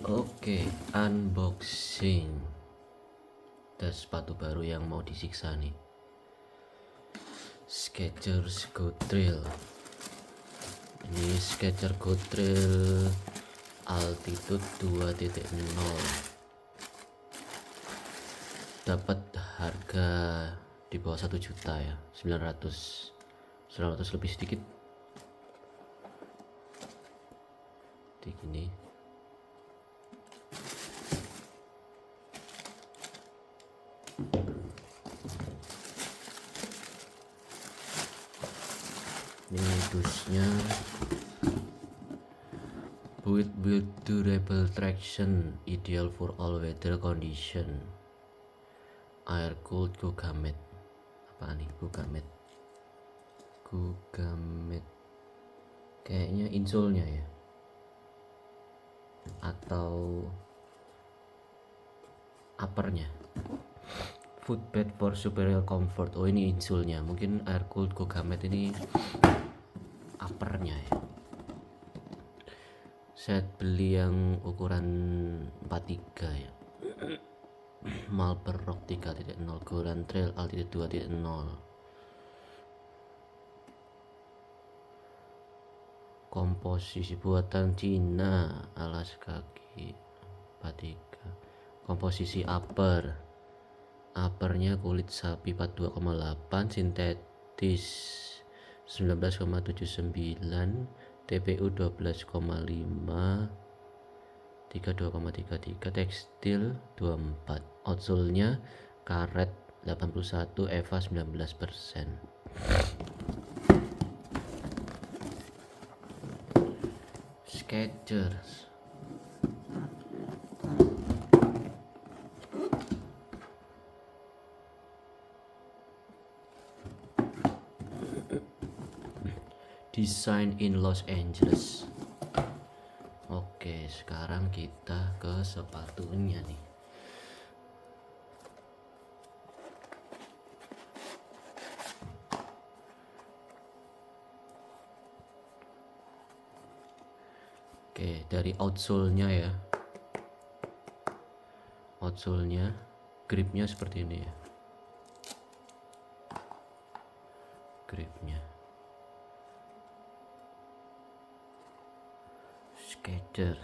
Oke, unboxing. Ada sepatu baru yang mau disiksa nih. Skechers Go Trail. Ini Skechers Go Trail Altitude 2.0. Dapat harga di bawah 1 juta ya, 900 lebih sedikit. Di gini. Ini dusnya. Build durable traction, ideal for all weather condition. Air cooled Gugamet. Apa nih Gugamet? Kayaknya insolnya ya, atau uppernya. Footbed for superior comfort. Oh, ini insolnya. Mungkin air cooled Gugamet ini uppernya ya. Set beli yang ukuran 43 ya. Marlboro Rock 3.0, Goran Trail Altitude 2.0. Komposisi buatan Cina, alas kaki 43. Komposisi uppernya kulit sapi 42,8, sintetis 19,79, TPU 12,5, 32,33, tekstil 24. Outsole-nya karet 81, EVA 19%. Skechers. Design in Los Angeles. Oke, sekarang kita ke sepatunya nih. Oke, dari outsole-nya ya. Outsole-nya, gripnya seperti ini ya. Gripnya. Skechers.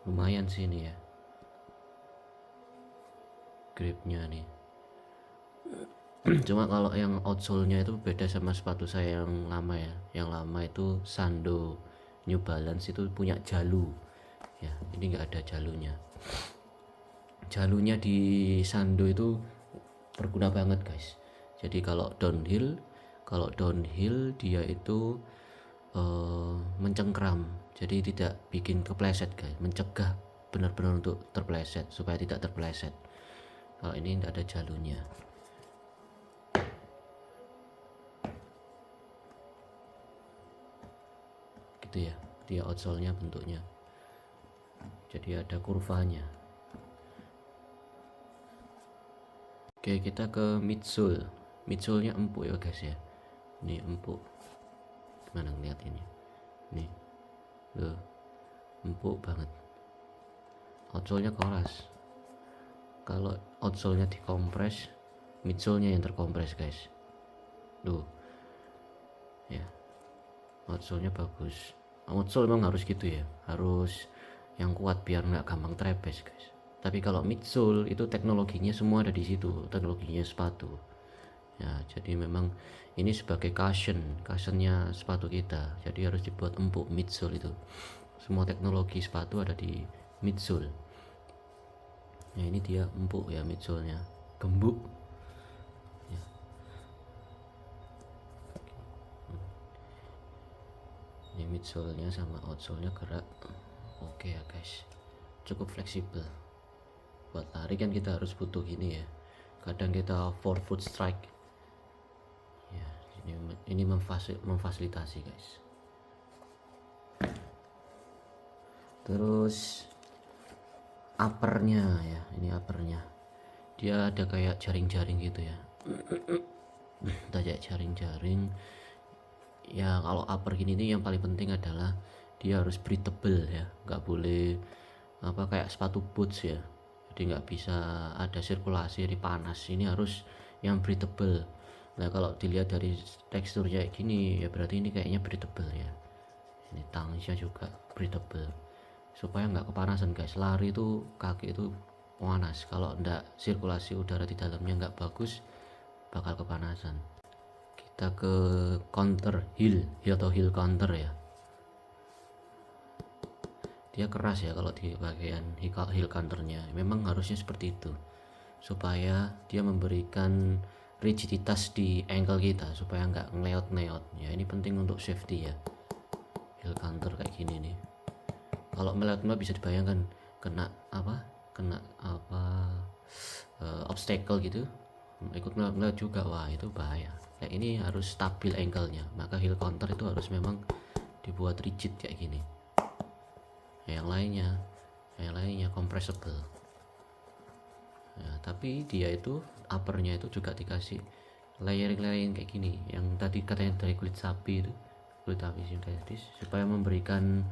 Lumayan sih ini ya. Gripnya nih. Cuma kalau yang outsole-nya itu beda sama sepatu saya yang lama ya. Yang lama itu Sando New Balance itu punya jalu ya, ini nggak ada jalunya. Jalunya di Sando itu berguna banget guys. Jadi kalau downhill dia itu mencengkram, jadi tidak bikin kepleset guys, mencegah benar-benar untuk terpleset, supaya tidak terpleset. Kalau ini tidak ada jalunya gitu ya, dia outsole-nya bentuknya jadi ada kurvanya. Oke, kita ke midsole. Midsole-nya empuk ya guys ya, ini empuk. Gimana ngeliat ini nih, loh, empuk banget. Outsole-nya keras. Kalau outsole-nya dikompres, midsole-nya yang terkompres guys. Tuh ya, outsole-nya bagus. Outsole memang harus gitu ya, harus yang kuat biar nggak gampang trepes guys. Tapi kalau midsole itu teknologinya semua ada di situ, teknologinya sepatu ya. Jadi memang ini sebagai cushionnya sepatu kita, jadi harus dibuat empuk. Midsole itu semua teknologi sepatu ada di midsole ya. Ini dia empuk ya, midsole-nya gembuk ya. Ini midsole-nya sama outsole-nya gerak oke ya guys, cukup fleksibel. Buat lari kan kita harus butuh gini ya, kadang kita forefoot strike ya. Ini memfasilitasi guys. Terus uppernya ya, ini uppernya dia ada kayak jaring-jaring gitu ya. Kayak jaring-jaring ya. Kalau upper gini nih yang paling penting adalah dia harus breathable ya, nggak boleh apa kayak sepatu boots ya, jadi nggak bisa ada sirkulasi di panas, ini harus yang breathable. Nah kalau dilihat dari teksturnya kayak gini ya berarti ini kayaknya breathable ya. Ini tangnya juga breathable supaya nggak kepanasan guys. Lari itu kaki itu panas, kalau nggak sirkulasi udara di dalamnya nggak bagus bakal kepanasan. Kita ke counter heel atau heel counter ya, dia keras ya kalau di bagian heel counternya, memang harusnya seperti itu supaya dia memberikan rigiditas di ankle kita supaya nggak ngeleot-ngeleot ya. Ini penting untuk safety ya, heel counter kayak gini nih. Kalau meleot-meleot bisa dibayangkan kena obstacle gitu, ikut meleot-meleot juga, wah itu bahaya. Kayak ini harus stabil ankle-nya, maka heel counter itu harus memang dibuat rigid kayak gini. Yang lainnya compressible ya, tapi dia itu uppernya itu juga dikasih layering kayak gini, yang tadi katanya dari kulit sapi itu, kulit sapi sintetis, supaya memberikan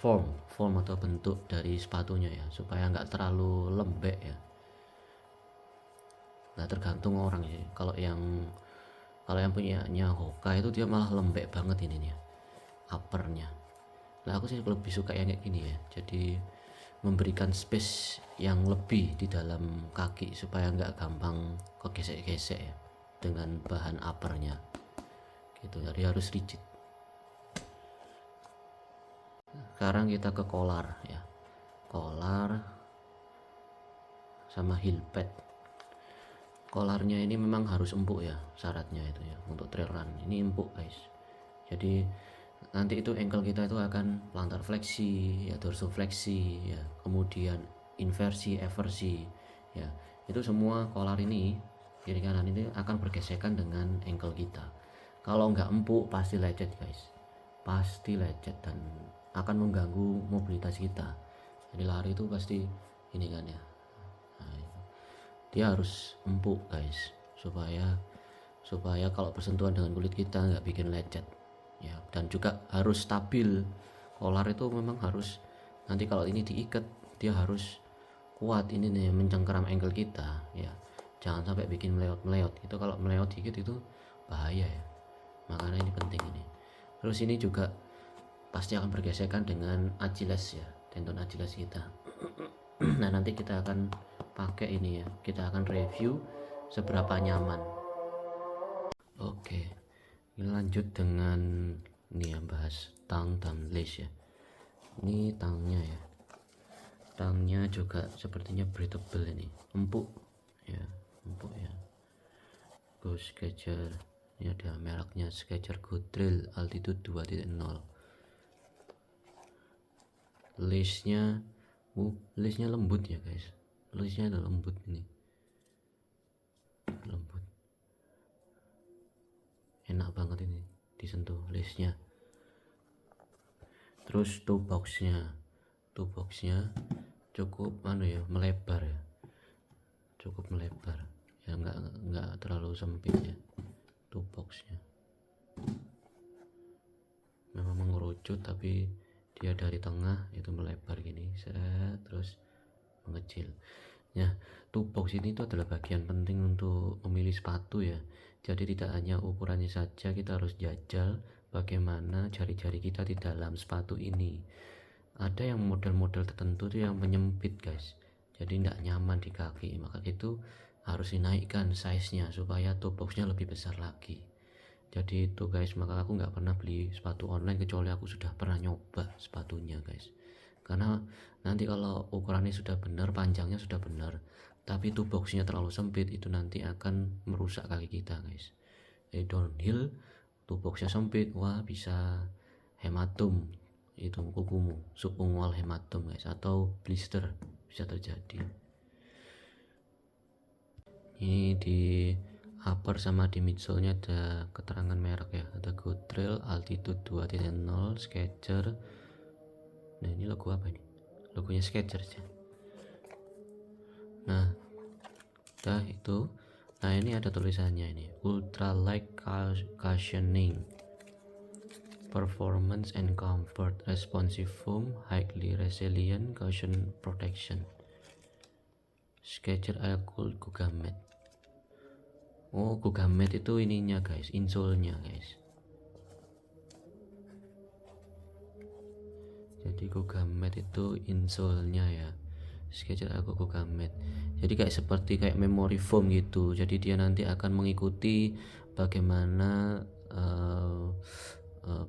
form atau bentuk dari sepatunya ya, supaya nggak terlalu lembek ya. Nah tergantung orang sih, kalau yang punyanya Hoka itu dia malah lembek banget ini nih uppernya. Nah aku sih lebih suka yang kayak gini ya, jadi memberikan space yang lebih di dalam kaki supaya nggak gampang kegesek-gesek ya dengan bahan uppernya gitu, jadi harus rigid. Sekarang kita ke collar ya, collar sama heel pad. Collarnya ini memang harus empuk ya, syaratnya itu ya untuk trail run ini empuk guys, jadi nanti itu ankle kita itu akan plantar fleksi ya, dorsofleksi ya, kemudian inversi, eversi ya, itu semua collar ini kiri kanan ini akan bergesekan dengan ankle kita. Kalau nggak empuk pasti lecet guys, pasti lecet dan akan mengganggu mobilitas kita. Jadi lari itu pasti ini kan ya, nah, dia harus empuk guys supaya kalau bersentuhan dengan kulit kita nggak bikin lecet ya, dan juga harus stabil. Collar itu memang harus, nanti kalau ini diikat dia harus kuat ini nih mencengkeram ankle kita ya, jangan sampai bikin meleot itu, kalau meleot dikit itu bahaya ya, makanya ini penting ini. Terus ini juga pasti akan bergesekan dengan Achilles ya, tendon Achilles kita. Nah nanti kita akan pakai ini ya, kita akan review seberapa nyaman. Oke, ini lanjut dengan ini ya, bahas tang dan lace ya. Ini tangnya ya, tangnya juga sepertinya breathable ini, empuk ya, empuk ya. Go Skechers, ini ada mereknya Skechers Go Trail Altitude 2.0. Lace-nya lace-nya lembut ya guys, lace-nya ada lembut ini, lembut, enak banget ini disentuh lace-nya. Terus toe box-nya cukup melebar ya, cukup melebar ya, nggak terlalu sempit ya. Toe box-nya memang mengerucut tapi dia dari tengah itu melebar gini, terus mengecil ya. Toe box ini itu adalah bagian penting untuk memilih sepatu ya, jadi tidak hanya ukurannya saja, kita harus jajal bagaimana jari-jari kita di dalam sepatu ini. Ada yang model-model tertentu tuh yang menyempit guys, jadi tidak nyaman di kaki, maka itu harus dinaikkan size-nya supaya toe box-nya lebih besar lagi. Jadi itu guys, maka aku nggak pernah beli sepatu online kecuali aku sudah pernah nyoba sepatunya guys, karena nanti kalau ukurannya sudah benar, panjangnya sudah benar, tapi toe box-nya terlalu sempit, itu nanti akan merusak kaki kita guys. Jadi downhill toe box-nya sempit, wah bisa hematom itu kukumu, subungual hematom guys, atau blister bisa terjadi. Ini di upper sama di midsole-nya ada keterangan merek ya, ada Go Trail Altitude 2.0 Skechers. Nah ini logo apa ini, logonya Skechers ya. Nah udah itu, nah ini ada tulisannya ini ultra light cushioning performance and comfort, responsive foam, highly resilient, cushion protection. Skechers Air Cool Guga Mat. Oh, Guga Mat itu ininya guys, insole-nya guys. Jadi Guga Mat itu insole-nya ya. Skechers Air Cool Guga Mat. Jadi kayak memory foam gitu. Jadi dia nanti akan mengikuti bagaimana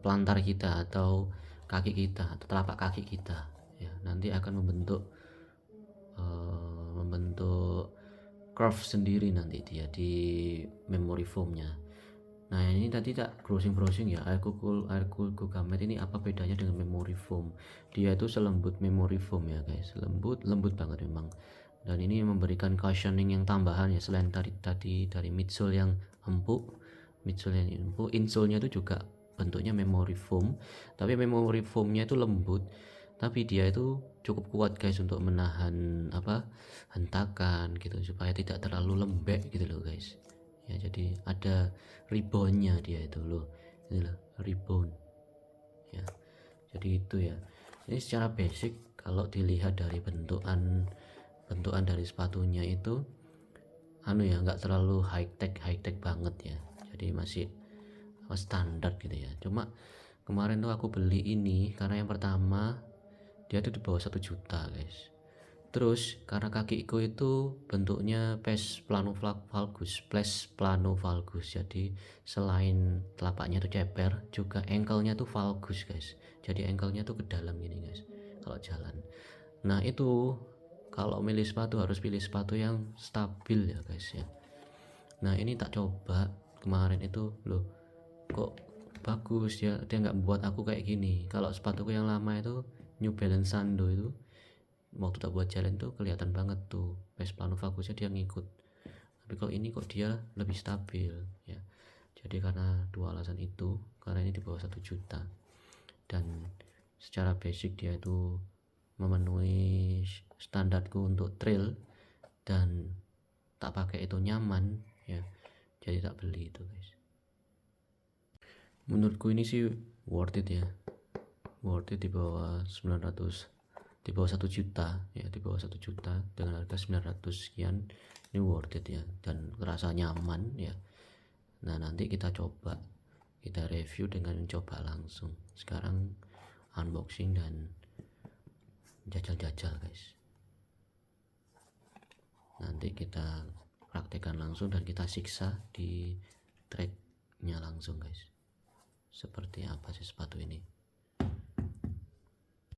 pelantar kita atau kaki kita atau telapak kaki kita ya, nanti akan membentuk curve sendiri nanti dia di memory foamnya. Nah ini tadi tak browsing ya, Air Cool Guga Mat ini apa bedanya dengan memory foam. Dia itu selembut memory foam ya guys, lembut banget memang, dan ini memberikan cushioning yang tambahan ya, selain tadi dari midsole yang empuk, insole-nya itu juga bentuknya memory foam, tapi memory foamnya itu lembut, tapi dia itu cukup kuat guys untuk menahan hentakan gitu, supaya tidak terlalu lembek gitu loh guys ya. Jadi ada reboundnya dia itu loh, ini loh rebound ya. Jadi itu ya, ini secara basic kalau dilihat dari bentukan dari sepatunya itu ya, nggak terlalu high tech banget ya, jadi masih standar gitu ya. Cuma kemarin tuh aku beli ini karena yang pertama dia tuh di bawah 1 juta guys, terus karena kakiku itu bentuknya pes plano valgus, jadi selain telapaknya tuh ceper, juga ankle-nya tuh valgus guys, jadi ankle-nya tuh ke dalam gini guys kalau jalan. Nah itu kalau milih sepatu harus pilih sepatu yang stabil ya guys ya. Nah ini tak coba kemarin itu loh, kok bagus ya, dia nggak buat aku kayak gini. Kalau sepatuku yang lama itu New Balance Sando itu, waktu tak buat jalan tuh kelihatan banget tuh pes plano valgusnya dia ngikut, tapi kalau ini kok dia lebih stabil ya. Jadi karena dua alasan itu, karena ini di bawah 1 juta dan secara basic dia itu memenuhi standarku untuk trail dan tak pakai itu nyaman ya, jadi tak beli itu guys. Menurutku ini sih worth it ya, worth it di bawah 900, di bawah 1 juta ya, di bawah 1 juta dengan harga 900 sekian, ini worth it ya dan terasa nyaman ya. Nah nanti kita coba, kita review dengan mencoba langsung. Sekarang unboxing dan jajal-jajal guys, nanti kita praktekkan langsung dan kita siksa di tracknya langsung guys, seperti apa sih sepatu ini.